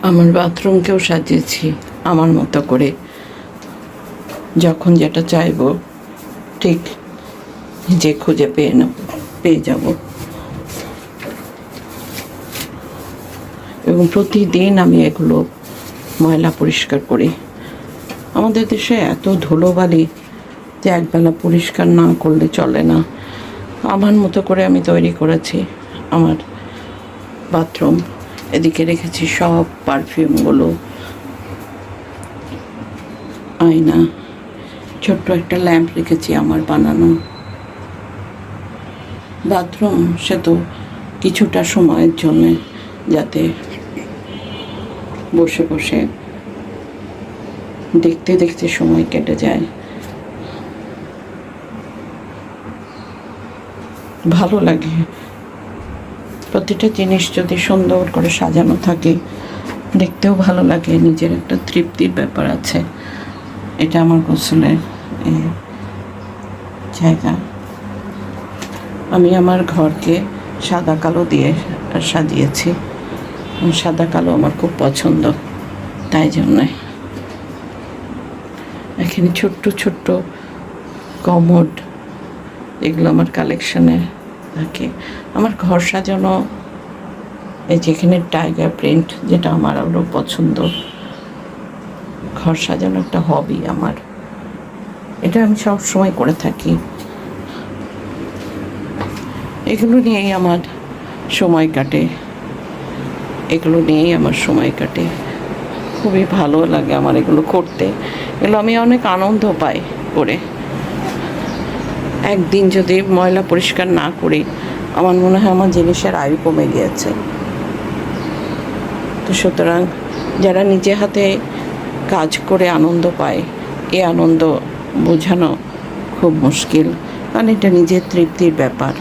আমার বাথরুমকেও সাজিয়েছি আমার মতো করে, যখন যেটা চাইবো ঠিক যে খুঁজে পেয়ে যাব। এবং প্রতিদিন আমি এগুলো ময়লা পরিষ্কার করি। আমাদের দেশে এত ধুলোবালি যে একবেলা পরিষ্কার না করলে চলে না। আমার মতো করে আমি তৈরি করেছি আমার বাথরুম। এদিকে রেখেছি সব পারফিউমগুলো, আয়না, ছোট্ট একটা ল্যাম্প রেখেছি আমার বানানো। বাথরুম সে তো কিছুটা সময়ের জন্য, যাতে বসে বসে দেখতে দেখতে সময় কেটে যায়, ভালো লাগে। প্রতিটা জিনিস যদি সুন্দর করে সাজানো থাকে দেখতেও ভালো লাগে, নিজের একটা তৃপ্তির ব্যাপার আছে। এটা আমার গোসলের জায়গা। আমি আমার ঘরকে সাদা কালো দিয়ে সাজিয়েছি। সাদা কালো আমার খুব পছন্দ, তাই জন্যে এখানে ছোট্ট ছোট্ট কমোড, এগুলো আমার কালেকশানে থাকে। আমার ঘর সাজানো, এই যেখানে টাইগার প্রিন্ট, যেটা আমার আরও পছন্দ। ঘর সাজানো একটা হবি আমার, এটা আমি সব সময় করে থাকি। এগুলো নিয়েই আমার সময় কাটে, খুবই ভালো লাগে আমার এগুলো করতে। এগুলো আমি অনেক আনন্দ পাই করে। একদিন যদি ময়লা পরিষ্কার না করি, আমার মনে হয় আমার জিনিসের আয়ু কমে গিয়েছে। তো সুতরাং যারা নিজে হাতে কাজ করে আনন্দ পায়, এ আনন্দ বোঝানো খুব মুশকিল, কারণ এটা নিজের তৃপ্তির ব্যাপার।